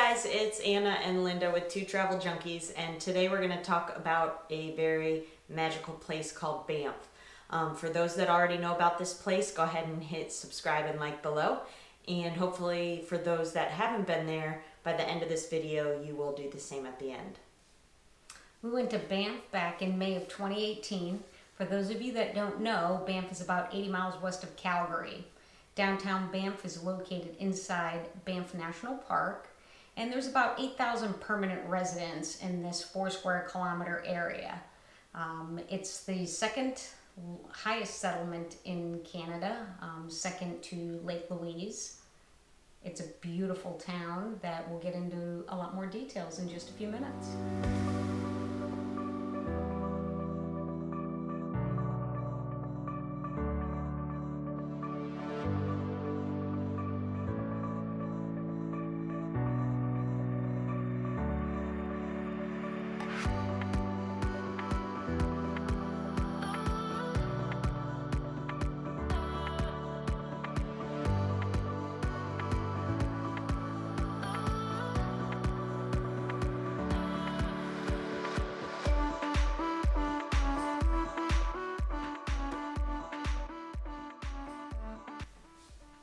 guys, it's Anna and Linda with Two Travel Junkies, and today we're going to talk about a very magical place called Banff. For those that already know about this place, go ahead and hit subscribe and like below, and hopefully for those that haven't been there, by the end of this video you will do the same at the end. We went to Banff back in May of 2018. For those of you that don't know, Banff is about 80 miles west of Calgary. Downtown Banff is located inside Banff National Park, and there's about 8,000 permanent residents in this 4 square kilometer area. It's the second highest settlement in Canada, second to Lake Louise. It's a beautiful town that we'll get into a lot more details in just a few minutes.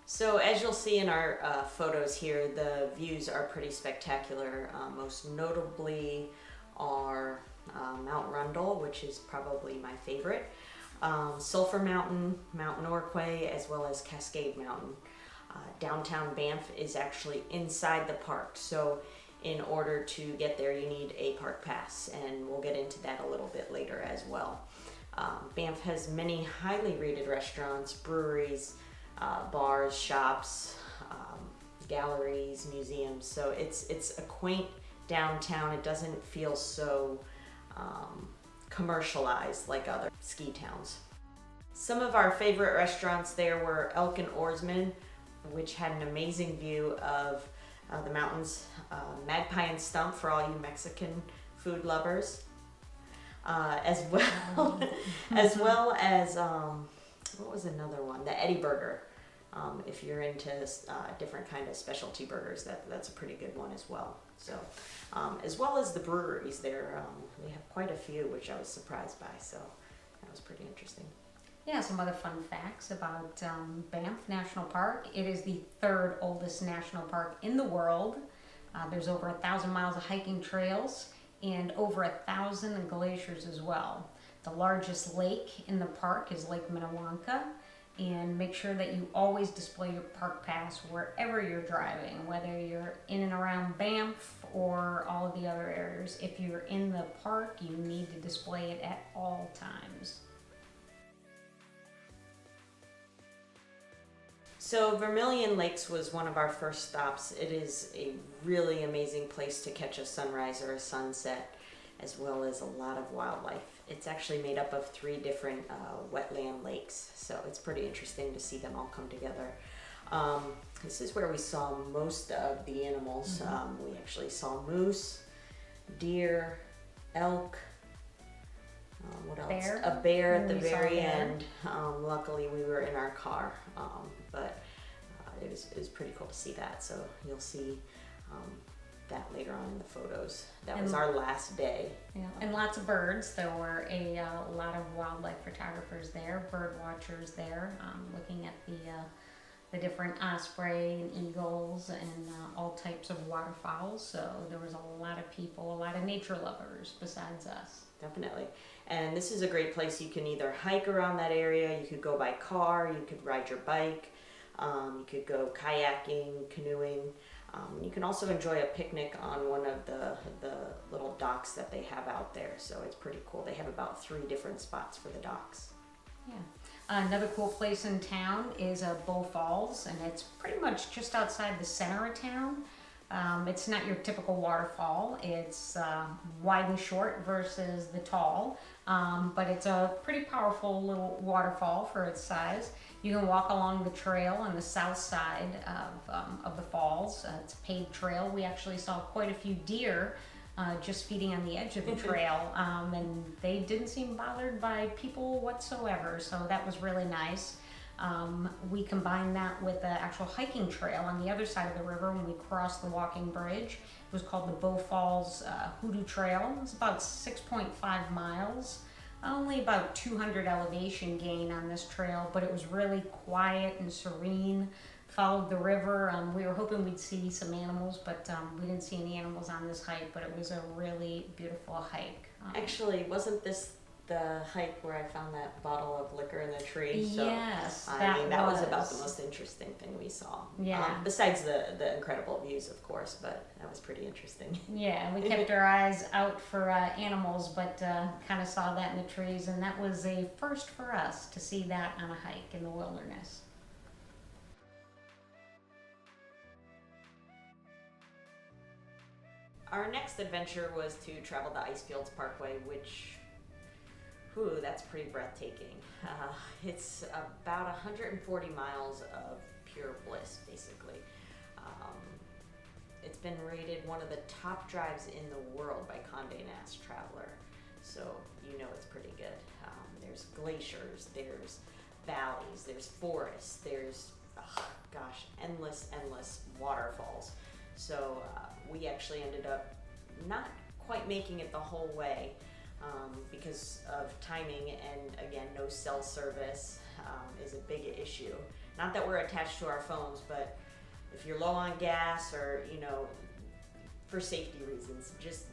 So as you'll see in our photos here, the views are pretty spectacular. Most notably are Mount Rundle, which is probably my favorite, Sulphur Mountain, Mount Norquay, as well as Cascade Mountain. Downtown Banff is actually inside the park, so in order to get there you need a park pass, and we'll get into that a little bit later as well. Banff has many highly rated restaurants, breweries, bars, shops, galleries, museums. So it's a quaint downtown. It doesn't feel so commercialized like other ski towns. Some of our favorite restaurants there were Elk and Oarsman, which had an amazing view of the mountains, Magpie and Stump for all you Mexican food lovers, as well as what was another one? The Eddie Burger. If you're into different kind of specialty burgers, that's a pretty good one as well. So, as well as the breweries there, we have quite a few, which I was surprised by. So that was pretty interesting. Yeah, some other fun facts about Banff National Park. It is the third oldest national park in the world. There's over 1,000 miles of hiking trails and over 1,000 glaciers as well. The largest lake in the park is Lake Minnewanka, and make sure that you always display your park pass wherever you're driving, whether you're in and around Banff or all of the other areas. If you're in the park, you need to display it at all times. So Vermilion Lakes was one of our first stops. It is a really amazing place to catch a sunrise or a sunset, as well as a lot of wildlife. It's actually made up of 3 different wetland lakes, so it's pretty interesting to see them all come together. This is where we saw most of the animals. We actually saw moose, deer, elk, what else? A bear at the very end. Luckily we were in our car, but it was pretty cool to see that, so you'll see that later on in the photos. That was our last day. Yeah, and lots of birds. There were a lot of wildlife photographers there, bird watchers there, looking at the different osprey and eagles and all types of waterfowl. So there was a lot of people, a lot of nature lovers besides us. Definitely. And this is a great place. You can either hike around that area, you could go by car, you could ride your bike, you could go kayaking, canoeing. You can also enjoy a picnic on one of the little docks that they have out there, so it's pretty cool. They have about 3 different spots for the docks. Yeah. Another cool place in town is Bow Falls, and it's pretty much just outside the center of town. It's not your typical waterfall. It's wide and short versus the tall, but it's a pretty powerful little waterfall for its size. You can walk along the trail on the south side of the falls. It's a paved trail. We actually saw quite a few deer just feeding on the edge of the trail, and they didn't seem bothered by people whatsoever, so that was really nice. We combined that with the actual hiking trail on the other side of the river when we crossed the walking bridge. It was called the Bow Falls Hoodoo Trail. It was about 6.5 miles. Only about 200 elevation gain on this trail, but it was really quiet and serene. Followed the river. We were hoping we'd see some animals, but we didn't see any animals on this hike, but it was a really beautiful hike. Actually, wasn't this the hike where I found that bottle of liquor in the tree? So, yes, that was about the most interesting thing we saw. Yeah. Besides the incredible views, of course, but that was pretty interesting. Yeah, we kept our eyes out for animals, but kind of saw that in the trees, and that was a first for us to see that on a hike in the wilderness. Our next adventure was to travel the Icefields Parkway, which, that's pretty breathtaking. It's about 140 miles of pure bliss, basically. It's been rated one of the top drives in the world by Condé Nast Traveler, so it's pretty good. There's glaciers, there's valleys, there's forests, there's, endless waterfalls. So we actually ended up not quite making it the whole way because of timing, and again, no cell service is a big issue. Not that we're attached to our phones, but if you're low on gas or, for safety reasons, just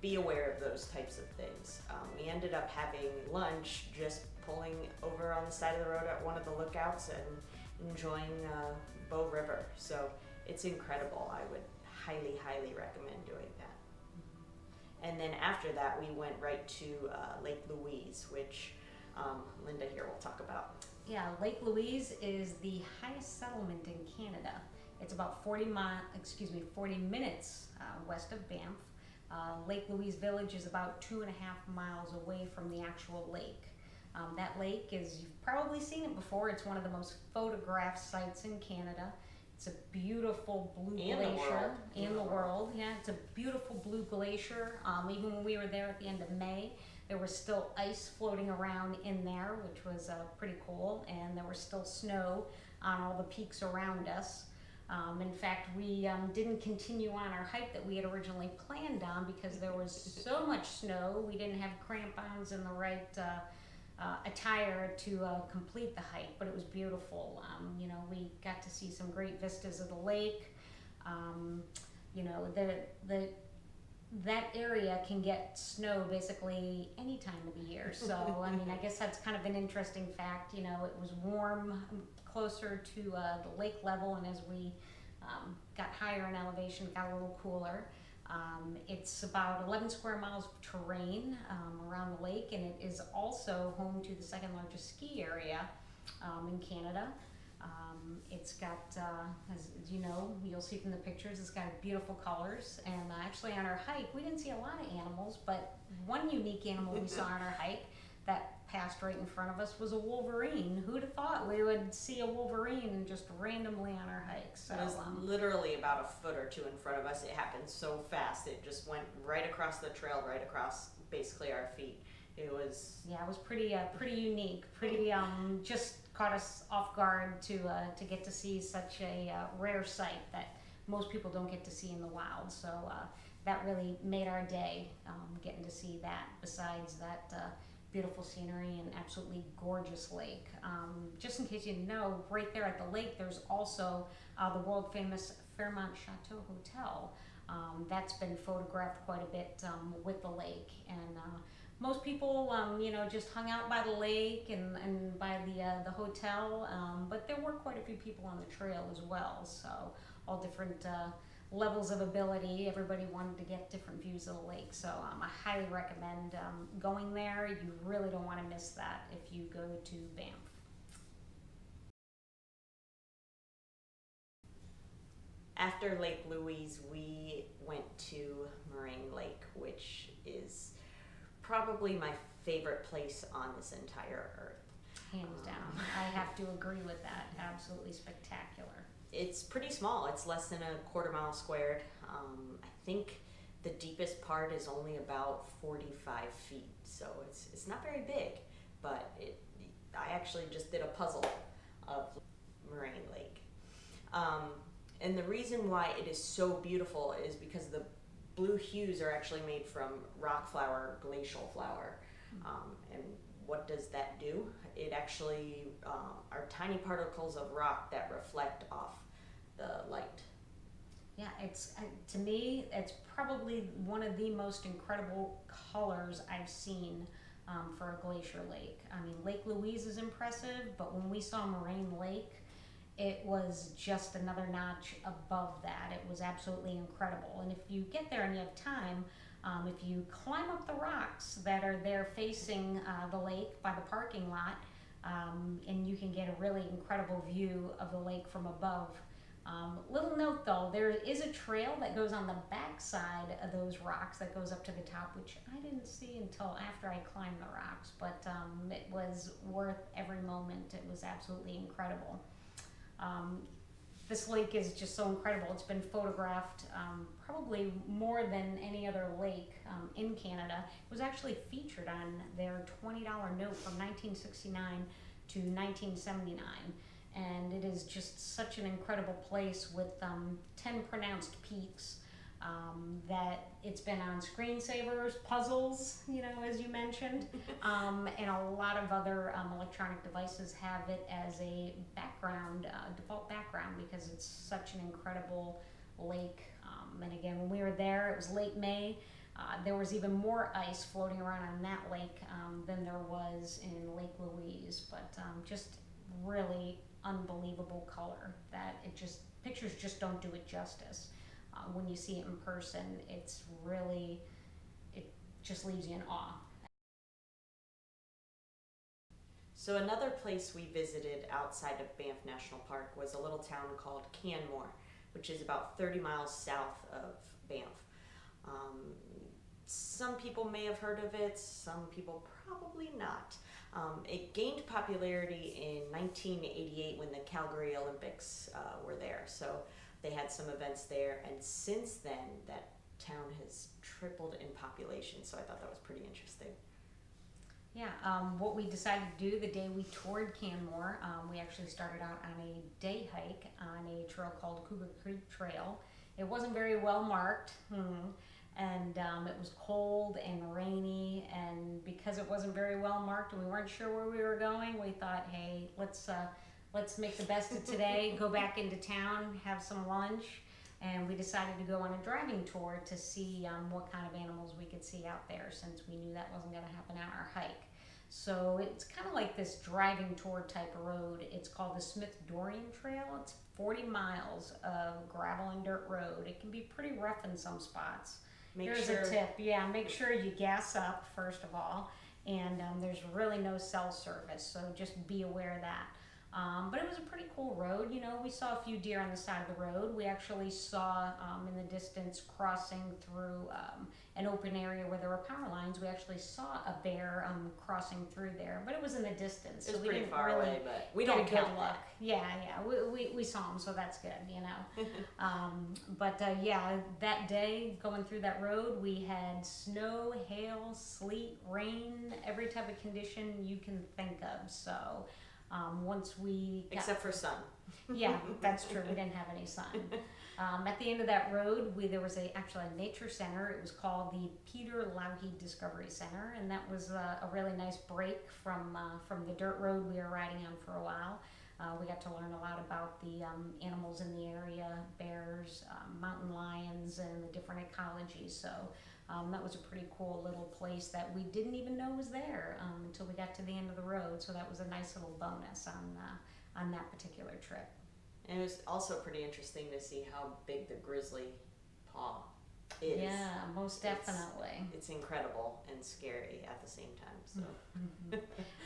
be aware of those types of things. We ended up having lunch just pulling over on the side of the road at one of the lookouts and enjoying Bow River. So it's incredible. I would highly recommend doing that. And then after that, we went right to Lake Louise, which Linda here will talk about. Yeah, Lake Louise is the highest settlement in Canada. It's about 40 minutes west of Banff. Lake Louise Village is about 2.5 miles away from the actual lake. That lake you've probably seen it before. It's one of the most photographed sites in Canada. It's a beautiful blue glacier in the world. Yeah, it's a beautiful blue glacier. Even when we were there at the end of May, there was still ice floating around in there, which was pretty cool, and there was still snow on all the peaks around us. In fact, we didn't continue on our hike that we had originally planned on because there was so much snow. We didn't have crampons and the right attire to complete the hike, but it was beautiful. We got to see some great vistas of the lake. That area can get snow basically any time of the year. So, I guess that's kind of an interesting fact. It was warm closer to the lake level, and as we got higher in elevation, it got a little cooler. It's about 11 square miles of terrain around the lake, and it is also home to the second largest ski area in Canada. It's got, as you'll see from the pictures, it's got beautiful colors. And actually on our hike, we didn't see a lot of animals, but one unique animal we saw on our hike that passed right in front of us was a wolverine. Who'd have thought we would see a wolverine just randomly on our hike? So, it was literally about a foot or two in front of us. It happened so fast. It just went right across the trail, right across basically our feet. It was pretty unique. Just caught us off guard to get to see such a rare sight that most people don't get to see in the wild. So that really made our day, getting to see that. Besides that beautiful scenery and absolutely gorgeous lake. Just in case you didn't know, right there at the lake, there's also the world famous Fairmont Chateau Hotel. That's been photographed quite a bit with the lake, and most people, just hung out by the lake and by the hotel, but there were quite a few people on the trail as well, so all different levels of ability. Everybody wanted to get different views of the lake, so I highly recommend going there. You really don't want to miss that if you go to Banff. After Lake Louise, we went to Moraine Lake, which is probably my favorite place on this entire earth. Hands down. I have to agree with that. Absolutely spectacular. It's pretty small. It's less than a quarter mile squared. I think the deepest part is only about 45 feet, so it's not very big, but I actually just did a puzzle of Moraine Lake. And the reason why it is so beautiful is because the blue hues are actually made from rock flour, glacial flour. And what does that do? It actually are tiny particles of rock that reflect off the light. Yeah, it's to me, it's probably one of the most incredible colors I've seen for a glacier lake. I mean, Lake Louise is impressive, but when we saw Moraine Lake, it was just another notch above that. It was absolutely incredible. And if you get there and you have time, if you climb up the rocks that are there facing the lake by the parking lot, and you can get a really incredible view of the lake from above. Little note though, there is a trail that goes on the back side of those rocks that goes up to the top, which I didn't see until after I climbed the rocks, but it was worth every moment. It was absolutely incredible. This lake is just so incredible. It's been photographed probably more than any other lake in Canada. It was actually featured on their $20 note from 1969 to 1979. And it is just such an incredible place with 10 pronounced peaks that it's been on screensavers, puzzles, as you mentioned, and a lot of other electronic devices have it as a background, default background, because it's such an incredible lake. And again, when we were there, it was late May. There was even more ice floating around on that lake than there was in Lake Louise, but just really unbelievable color that pictures just don't do it justice. When you see it in person, it just leaves you in awe. So another place we visited outside of Banff National Park was a little town called Canmore, which is about 30 miles south of Banff. Some people may have heard of it, some people probably not. It gained popularity in 1988 when the Calgary Olympics were there. So they had some events there, and since then that town has tripled in population. So I thought that was pretty interesting. Yeah, what we decided to do the day we toured Canmore, we actually started out on a day hike on a trail called Cougar Creek Trail. It wasn't very well marked. And it was cold and rainy, and because it wasn't very well marked and we weren't sure where we were going, we thought, hey, let's make the best of today, go back into town, have some lunch, and we decided to go on a driving tour to see what kind of animals we could see out there, since we knew that wasn't going to happen on our hike. So it's kind of like this driving tour type of road. It's called the Smith-Dorrien Trail. It's 40 miles of gravel and dirt road. It can be pretty rough in some spots. Here's a tip. Yeah, make sure you gas up first of all, and there's really no cell service, so just be aware of that. But it was a pretty cool road. We saw a few deer on the side of the road. We actually saw in the distance, crossing through an open area where there were power lines, we actually saw a bear crossing through there, but it was in the distance. It was pretty far away, but we don't count that. Yeah, we saw them, so that's good, But yeah, that day going through that road, we had snow, hail, sleet, rain, every type of condition you can think of. So once we except for sun. Yeah, that's true. We didn't have any sun. At the end of that road, there was actually a nature center. It was called the Peter Lauhe Discovery Center, and that was a really nice break from the dirt road we were riding on for a while. We got to learn a lot about the animals in the area, bears, mountain lions, and the different ecologies. So that was a pretty cool little place that we didn't even know was there until we got to the end of the road. So that was a nice little bonus on that particular trip. And it was also pretty interesting to see how big the grizzly paw is. Yeah, most definitely. It's incredible and scary at the same time. So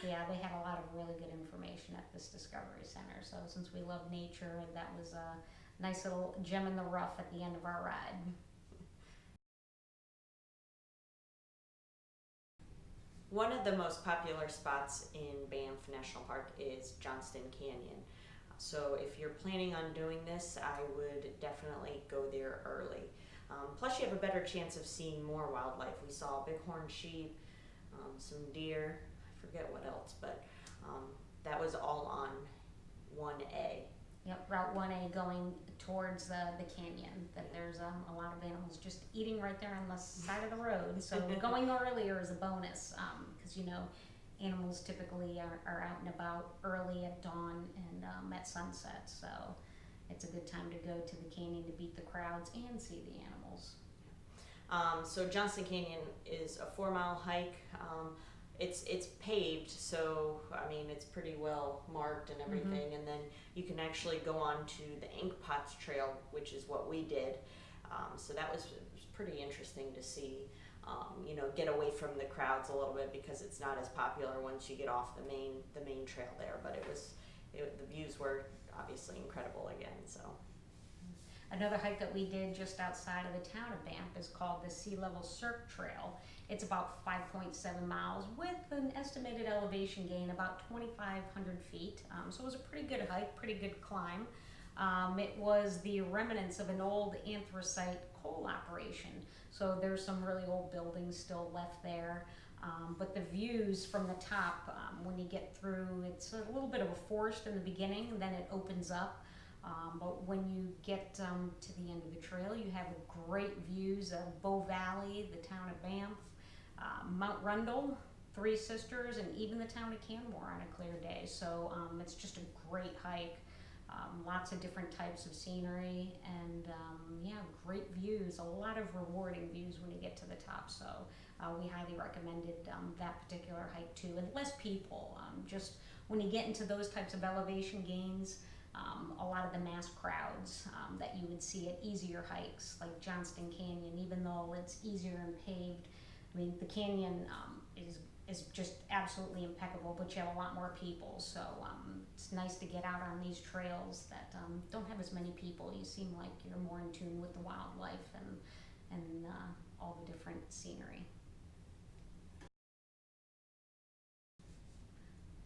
yeah, they had a lot of really good information at this Discovery Center. So since we love nature, that was a nice little gem in the rough at the end of our ride. One of the most popular spots in Banff National Park is Johnston Canyon. So if you're planning on doing this, I would definitely go there early. Plus you have a better chance of seeing more wildlife. We saw bighorn sheep, some deer, I forget what else, but that was all on 1A. Yep, Route 1A going towards the canyon, that there's a lot of animals just eating right there on the side of the road. So going earlier is a bonus, because you know animals typically are out and about early at dawn and at sunset. So it's a good time to go to the canyon to beat the crowds and see the animals. So Johnston Canyon is a 4-mile hike. It's paved, so I mean it's pretty well marked and everything. And then you can actually go on to the Ink Pots Trail, which is what we did. So that was pretty interesting to see. You know, get away from the crowds a little bit because it's not as popular once you get off the main trail there. But the views were obviously incredible again. So. Another hike that we did just outside of the town of Banff is called the Sea Level Cirque Trail. It's about 5.7 miles with an estimated elevation gain about 2,500 feet. So it was a pretty good hike, pretty good climb. It was the remnants of an old anthracite coal operation. So there's some really old buildings still left there. But the views from the top, when you get through, it's a little bit of a forest in the beginning, and then it opens up. But when you get to the end of the trail, you have great views of Bow Valley, the town of Banff, Mount Rundle, Three Sisters, and even the town of Canmore on a clear day. So it's just a great hike. Lots of different types of scenery and yeah, great views, a lot of rewarding views when you get to the top. So we highly recommended that particular hike too, and less people. Just when you get into those types of elevation gains, a lot of the mass crowds that you would see at easier hikes like Johnston Canyon, even though it's easier and paved. I mean, the canyon is just absolutely impeccable, but you have a lot more people. So it's nice to get out on these trails that don't have as many people. You seem like you're more in tune with the wildlife and all the different scenery.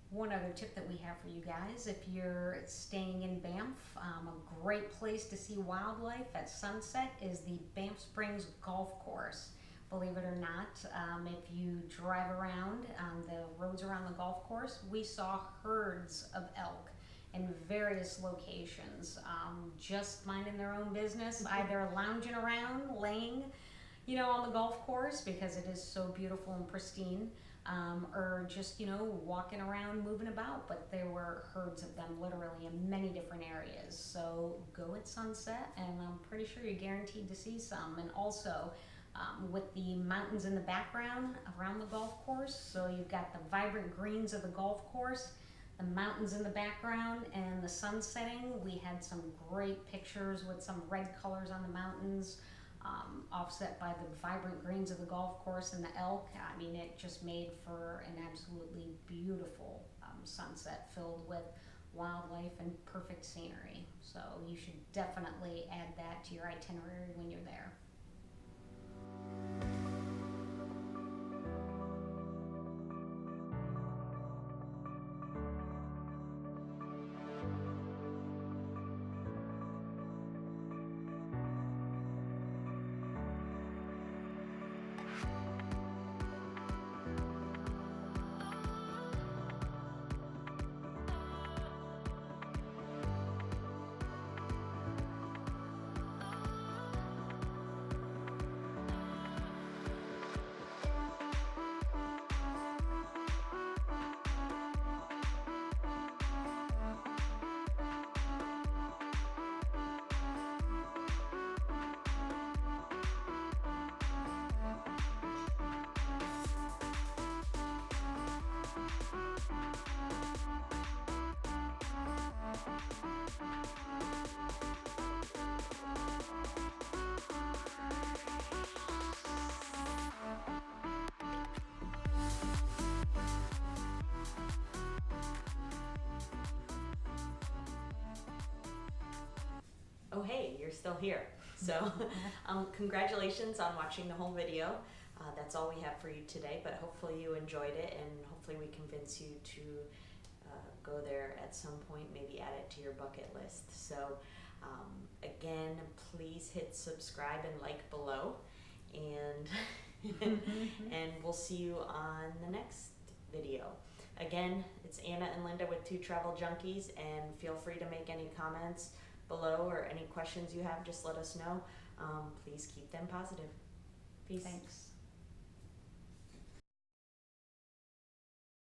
One other tip that we have for you guys, if you're staying in Banff, a great place to see wildlife at sunset is the Banff Springs Golf Course. Believe it or not, if you drive around on the roads around the golf course, we saw herds of elk in various locations, just minding their own business, either lounging around, laying, you know, on the golf course because it is so beautiful and pristine, or just, you know, walking around, moving about. But there were herds of them literally in many different areas. So go at sunset, and I'm pretty sure you're guaranteed to see some. And also, with the mountains in the background around the golf course, so you've got the vibrant greens of the golf course, the mountains in the background, and the sun setting. We had some great pictures with some red colors on the mountains, offset by the vibrant greens of the golf course and the elk. I mean, it just made for an absolutely beautiful sunset filled with wildlife and perfect scenery. So you should definitely add that to your itinerary when you're there. Oh hey, you're still here. So congratulations on watching the whole video. That's all we have for you today, but hopefully you enjoyed it, and hopefully we convince you to go there at some point, maybe add it to your bucket list. So again, please hit subscribe and like below, and and we'll see you on the next video. Again, it's Anna and Linda with Two Travel Junkies, and feel free to make any comments below or any questions you have, just let us know. Please keep them positive. Peace. Thanks.